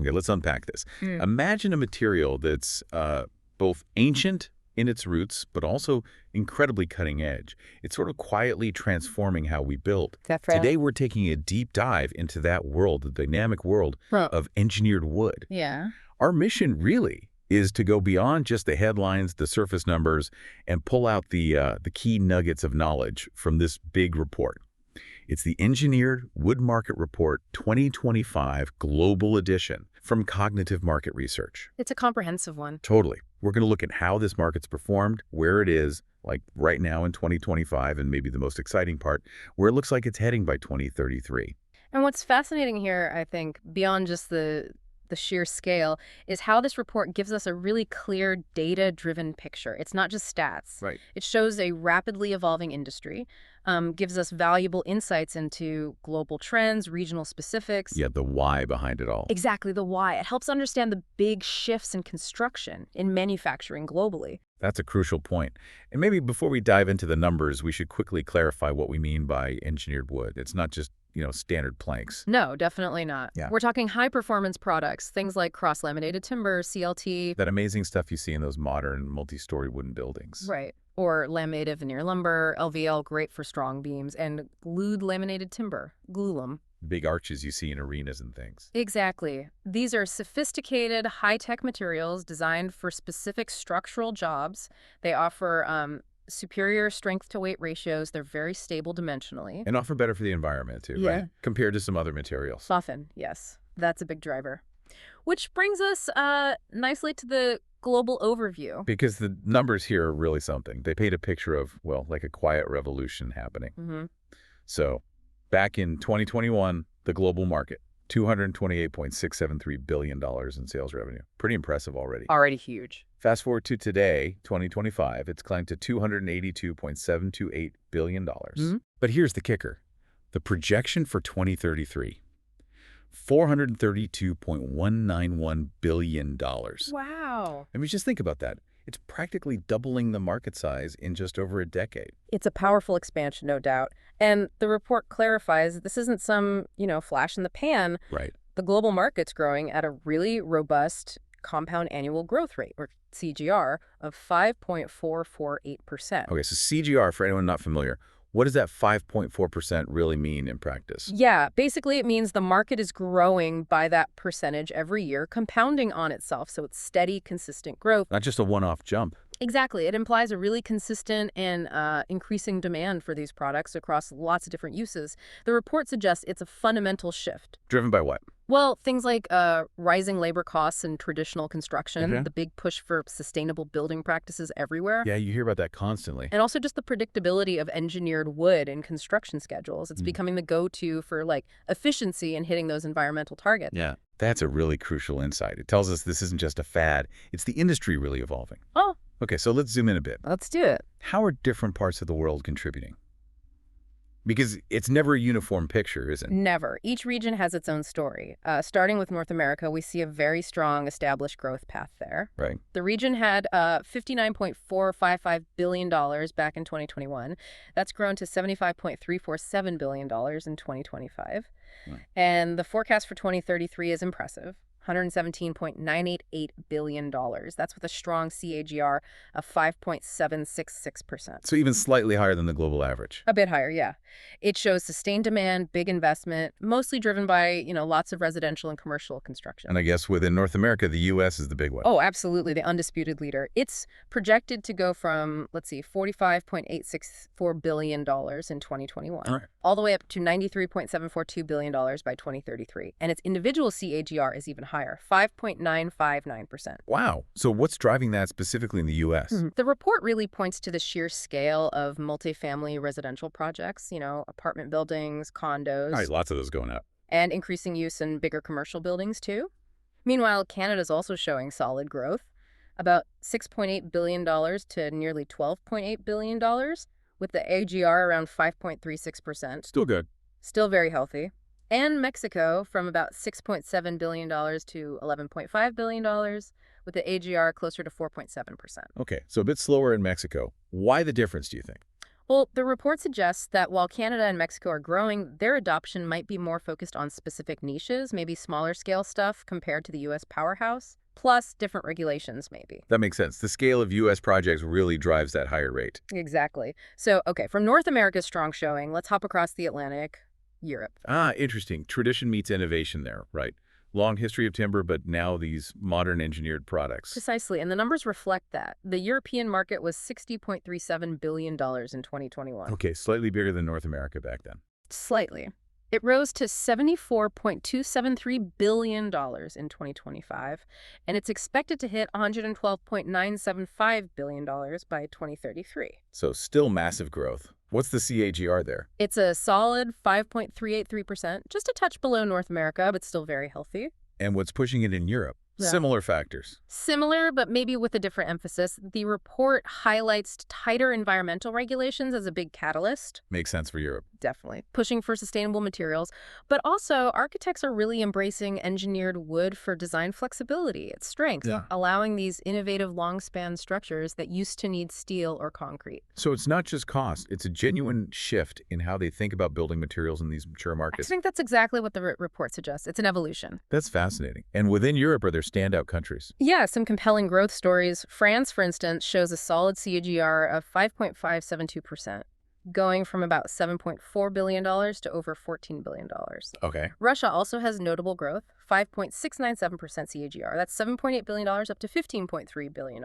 Okay, let's unpack this. Mm. Imagine a material that's both ancient in its roots, but also incredibly cutting edge. It's sort of quietly transforming how we build. That's right. Today, we're taking a deep dive into that world, the dynamic world of engineered wood. Yeah. Our mission really is to go beyond just the headlines, the surface numbers, and pull out the key nuggets of knowledge from this big report. It's the Engineered Wood Market Report 2025 Global Edition from Cognitive Market Research. It's a comprehensive one. Totally. We're going to look at how this market's performed, where it is, like right now in 2025, and maybe the most exciting part, where it looks like it's heading by 2033. And what's fascinating here, I think, beyond just the sheer scale, is how this report gives us a really clear data-driven picture. It's not just stats. Right. It shows a rapidly evolving industry, gives us valuable insights into global trends, regional specifics. Yeah, the why behind it all. Exactly, the why. It helps understand the big shifts in construction, in manufacturing globally. That's a crucial point. And maybe before we dive into the numbers, we should quickly clarify what we mean by engineered wood. It's not just, standard planks. No, definitely not. Yeah. We're talking high-performance products, things like cross-laminated timber, CLT. That amazing stuff you see in those modern multi-story wooden buildings. Right. Or laminated veneer lumber, LVL, great for strong beams, and glued laminated timber, glulam. Big arches you see in arenas and things. Exactly. These are sophisticated, high-tech materials designed for specific structural jobs. They offer superior strength-to-weight ratios. They're very stable dimensionally. And often better for the environment, too, Yeah. right? Compared to some other materials. Often, yes. That's a big driver. Which brings us nicely to the global overview. Because the numbers here are really something. They paint a picture of, like a quiet revolution happening. Mm-hmm. So, back in 2021, the global market, $228.673 billion in sales revenue. Pretty impressive already. Already huge. Fast forward to today, 2025, it's climbed to $282.728 billion. Mm-hmm. But here's the kicker. The projection for 2033, $432.191 billion. Wow. I mean, just think about that. It's practically doubling the market size in just over a decade. It's a powerful expansion, no doubt. And the report clarifies this isn't some, flash in the pan. Right. The global market's growing at a really robust compound annual growth rate, or CGR, of 5.448%. Okay, so CGR, for anyone not familiar, what does that 5.4% really mean in practice? Yeah, basically it means the market is growing by that percentage every year, compounding on itself, so it's steady, consistent growth. Not just a one-off jump. Exactly. It implies a really consistent and increasing demand for these products across lots of different uses. The report suggests it's a fundamental shift. Driven by what? Well, things like rising labor costs in traditional construction, Mhm. the big push for sustainable building practices everywhere, Yeah, you hear about that constantly. and also just the predictability of engineered wood in construction schedules. It's becoming the go-to for efficiency and hitting those environmental targets. Yeah. That's a really crucial insight. It tells us this isn't just a fad. It's the industry really evolving. Oh, Okay, so let's zoom in a bit. let's do it. How are different parts of the world contributing? Because it's never a uniform picture, is it? Never. Each region has its own story. Starting with North America, we see a very strong established growth path there. Right. The region had $59.455 billion back in 2021. That's grown to $75.347 billion in 2025. Right. And the forecast for 2033 is impressive. $117.988 billion. That's with a strong CAGR of 5.766%. So even slightly higher than the global average. A bit higher, yeah. It shows sustained demand, big investment, mostly driven by, lots of residential and commercial construction. And I guess within North America, the U.S. is the big one. Oh, absolutely, the undisputed leader. It's projected to go from, $45.864 billion in 2021, all the way up to $93.742 billion by 2033. And its individual CAGR is even higher, 5.959%. Wow. So what's driving that specifically in the U.S.? The report really points to the sheer scale of multifamily residential projects, apartment buildings, condos. All right, lots of those going up. And increasing use in bigger commercial buildings, too. Meanwhile, Canada's also showing solid growth, about $6.8 billion to nearly $12.8 billion, with the AGR around 5.36%. Still good. Still very healthy. And Mexico from about $6.7 billion to $11.5 billion, with the AGR closer to 4.7%. Okay, so a bit slower in Mexico. Why the difference, do you think? Well, the report suggests that while Canada and Mexico are growing, their adoption might be more focused on specific niches, maybe smaller scale stuff compared to the U.S. powerhouse, plus different regulations, maybe. That makes sense. The scale of U.S. projects really drives that higher rate. Exactly. So, okay, from North America's strong showing, let's hop across the Atlantic, Europe. Ah, interesting. Tradition meets innovation there, right? Long history of timber, but now these modern engineered products. Precisely, and the numbers reflect that. The European market was $60.37 billion in 2021. Okay, slightly bigger than North America back then. Slightly. It rose to $74.273 billion in 2025, and it's expected to hit $112.975 billion by 2033. So still massive growth. What's the CAGR there? It's a solid 5.383%, just a touch below North America, but still very healthy. And what's pushing it in Europe? Yeah. Similar factors. Similar, but maybe with a different emphasis. The report highlights tighter environmental regulations as a big catalyst. Makes sense for Europe. Definitely. Pushing for sustainable materials. But also, architects are really embracing engineered wood for design flexibility, its strength, allowing these innovative long-span structures that used to need steel or concrete. So it's not just cost, it's a genuine shift in how they think about building materials in these mature I markets. think that's exactly what the report suggests. It's an evolution. That's fascinating. And within Europe, are there standout countries? Yeah, some compelling growth stories. France, for instance, shows a solid CAGR of 5.572%, going from about $7.4 billion to over $14 billion. Okay. Russia also has notable growth, 5.697% CAGR. That's $7.8 billion up to $15.3 billion.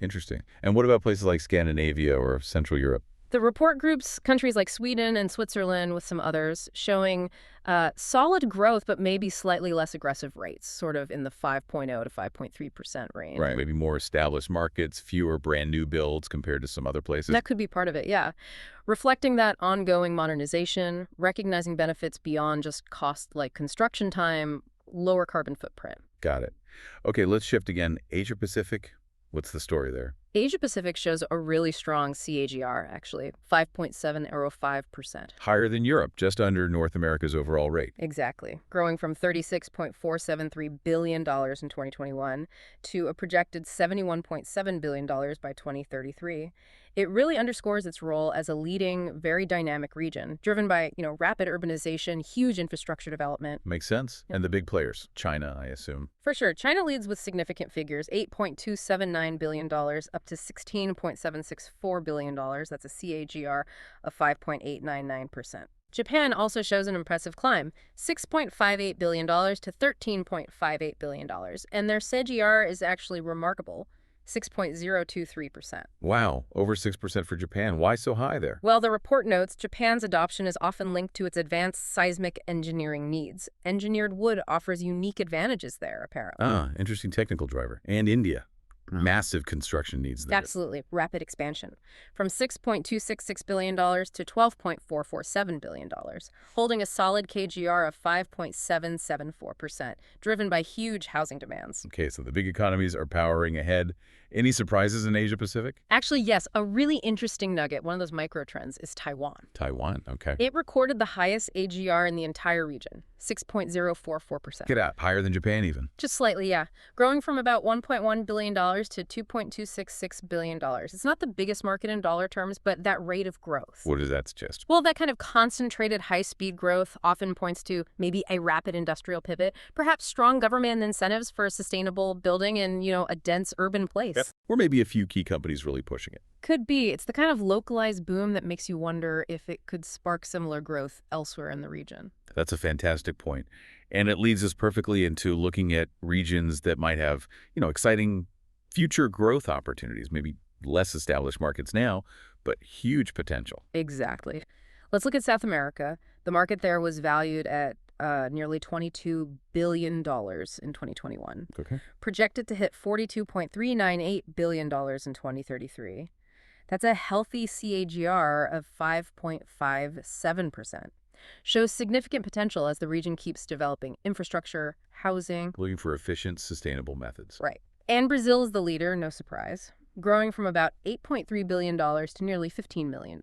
Interesting. And what about places like Scandinavia or Central Europe? The report groups countries like Sweden and Switzerland with some others showing solid growth, but maybe slightly less aggressive rates, sort of in the 5.0 to 5.3% range. Right. Maybe more established markets, fewer brand new builds compared to some other places. That could be part of it, yeah. Reflecting that ongoing modernization, recognizing benefits beyond just cost like construction time, lower carbon footprint. Got it. Okay, let's shift again. Asia Pacific, what's the story there? Asia Pacific shows a really strong CAGR, actually, 5.705%. Higher than Europe, just under North America's overall rate. Exactly. Growing from $36.473 billion in 2021 to a projected $71.7 billion by 2033. It really underscores its role as a leading, very dynamic region, driven by, rapid urbanization, huge infrastructure development. Makes sense. Yeah. And the big players, China, I assume. For sure. China leads with significant figures, $8.279 billion up to $16.764 billion. That's a CAGR of 5.899%. Japan also shows an impressive climb, $6.58 billion to $13.58 billion. And their CAGR is actually remarkable, 6.023%. Wow, over 6% for Japan. Why so high there? Well, the report notes Japan's adoption is often linked to its advanced seismic engineering needs. Engineered wood offers unique advantages there, apparently. Interesting technical driver. And India. Massive construction needs there. Absolutely. Rapid expansion. From $6.266 billion to $12.447 billion, holding a solid KGR of 5.774%, driven by huge housing demands. Okay, so the big economies are powering ahead. Any surprises in Asia Pacific? Actually, yes. A really interesting nugget, one of those micro trends, is Taiwan. Taiwan, okay. It recorded the highest AGR in the entire region, 6.044%. Get out. Higher than Japan even. Just slightly, yeah. Growing from about $1.1 billion to $2.266 billion. It's not the biggest market in dollar terms, but that rate of growth. What does that suggest? Well, that kind of concentrated high-speed growth often points to maybe a rapid industrial pivot, perhaps strong government incentives for sustainable building in, a dense urban place. Or maybe a few key companies really pushing it. Could be. It's the kind of localized boom that makes you wonder if it could spark similar growth elsewhere in the region. That's a fantastic point. And it leads us perfectly into looking at regions that might have, exciting future growth opportunities, maybe less established markets now, but huge potential. Exactly. Let's look at South America. The market there was valued at nearly $22 billion in 2021. Okay. Projected to hit $42.398 billion in 2033. That's a healthy CAGR of 5.57%. Shows significant potential as the region keeps developing infrastructure, housing. Looking for efficient, sustainable methods. Right. And Brazil is the leader, no surprise. growing from about $8.3 billion to nearly $15 million.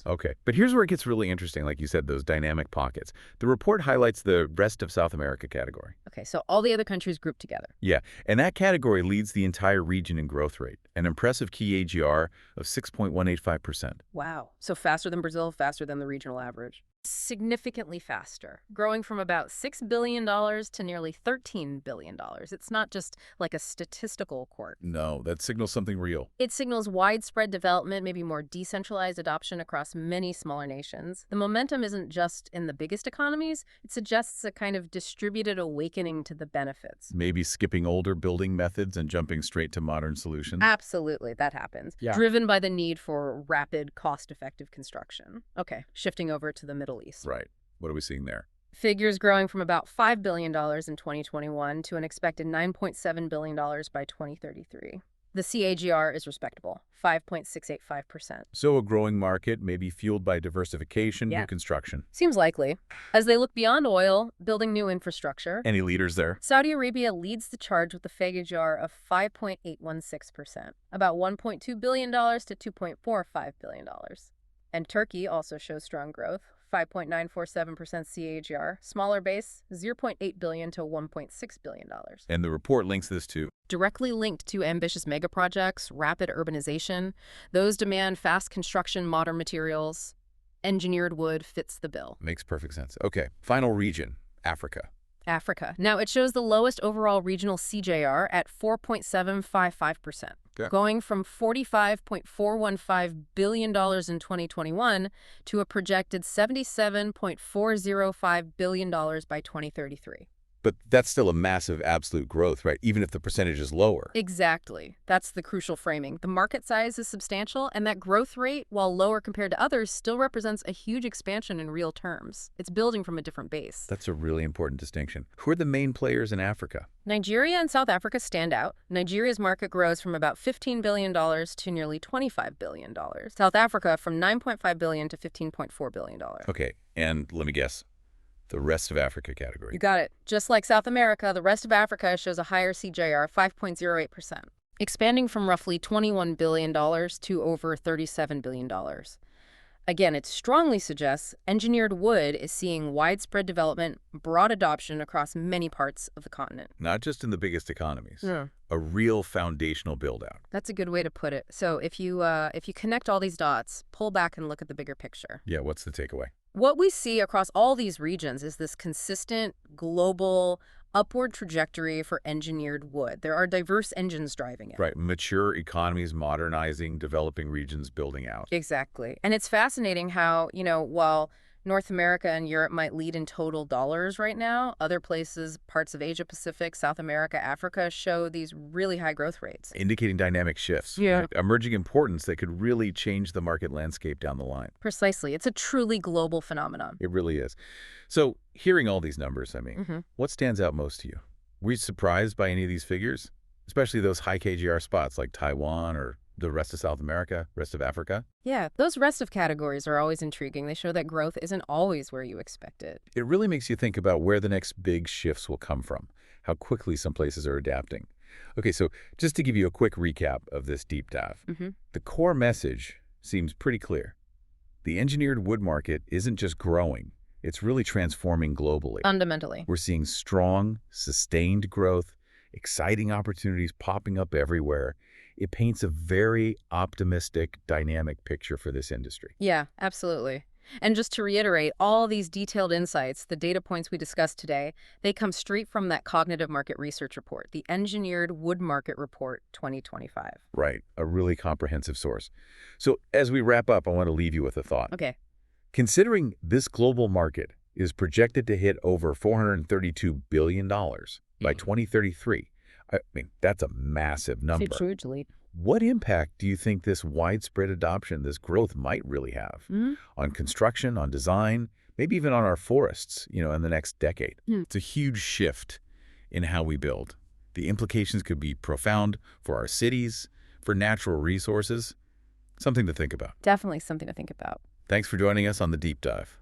Okay, but here's where it gets really interesting, like you said, those dynamic pockets. The report highlights the rest of South America category. Okay, so all the other countries grouped together. Yeah, and that category leads the entire region in growth rate, an impressive key AGR of 6.185%. Wow. So faster than Brazil, faster than the regional average. Significantly faster, growing from about $6 billion to nearly $13 billion. It's not just like a statistical quirk. No, that signals something real. It signals widespread development, maybe more decentralized adoption across many smaller nations. The momentum isn't just in the biggest economies, it suggests a kind of distributed awakening to the benefits. Maybe skipping older building methods and jumping straight to modern solutions. Absolutely, that happens. Yeah. Driven by the need for rapid, cost-effective construction. Okay, shifting over to the Middle East. Right. What are we seeing there? Figures growing from about $5 billion in 2021 to an expected $9.7 billion by 2033. The CAGR is respectable, 5.685%. So a growing market may be fueled by diversification, Yeah. new construction. Seems likely. As they look beyond oil, building new infrastructure, Any leaders there? Saudi Arabia leads the charge with a CAGR of 5.816%, about $1.2 billion to $2.45 billion. And Turkey also shows strong growth, 5.947% CAGR, smaller base, $0.8 billion to $1.6 billion. And the report links this to Directly linked to ambitious megaprojects, rapid urbanization. Those demand fast construction, modern materials. Engineered wood fits the bill. makes perfect sense. Okay, final region, Africa. Africa. Now, it shows the lowest overall regional CJR at 4.755%, Okay. going from $45.415 billion in 2021 to a projected $77.405 billion by 2033. But that's still a massive absolute growth, right? Even if the percentage is lower. Exactly. That's the crucial framing. The market size is substantial, and that growth rate, while lower compared to others, still represents a huge expansion in real terms. It's building from a different base. That's a really important distinction. Who are the main players in Africa? Nigeria and South Africa stand out. Nigeria's market grows from about $15 billion to nearly $25 billion. South Africa from $9.5 billion to $15.4 billion. Okay, and let me guess, the rest of Africa category. You got it. Just like South America, the rest of Africa shows a higher CJR, 5.08%, expanding from roughly $21 billion to over $37 billion. Again, it strongly suggests engineered wood is seeing widespread development, broad adoption across many parts of the continent. Not just in the biggest economies. Yeah. A real foundational build-out. That's a good way to put it. So if you connect all these dots, pull back and look at the bigger picture. Yeah, what's the takeaway? What we see across all these regions is this consistent, global, upward trajectory for engineered wood. There are diverse engines driving it. Right, mature economies modernizing, developing regions building out. Exactly. And it's fascinating how, while North America and Europe might lead in total dollars right now, other places, parts of Asia Pacific, South America, Africa, show these really high growth rates. Indicating dynamic shifts. Yeah. Right? Emerging importance that could really change the market landscape down the line. Precisely. It's a truly global phenomenon. It really is. So, hearing all these numbers, what stands out most to you? Were you surprised by any of these figures? Especially those high KGR spots like Taiwan or the rest of South America, rest of Africa? Yeah, those rest of categories are always intriguing. They show that growth isn't always where you expect it. It really makes you think about where the next big shifts will come from, how quickly some places are adapting. Okay, so just to give you a quick recap of this deep dive, the core message seems pretty clear. The engineered wood market isn't just growing, it's really transforming globally. Fundamentally. We're seeing strong, sustained growth, exciting opportunities popping up everywhere. It paints a very optimistic, dynamic picture for this industry. Yeah, absolutely. And just to reiterate, all these detailed insights, the data points we discussed today, they come straight from that Cognitive Market Research Report, the Engineered Wood Market Report 2025. Right, a really comprehensive source. So as we wrap up, I want to leave you with a thought. Okay. Considering this global market is projected to hit over $432 billion by 2033, I mean, that's a massive number. Hugely. What impact do you think this widespread adoption, this growth might really have on construction, on design, maybe even on our forests, in the next decade? It's a huge shift in how we build. The implications could be profound for our cities, for natural resources. Something to think about. Definitely something to think about. Thanks for joining us on The Deep Dive.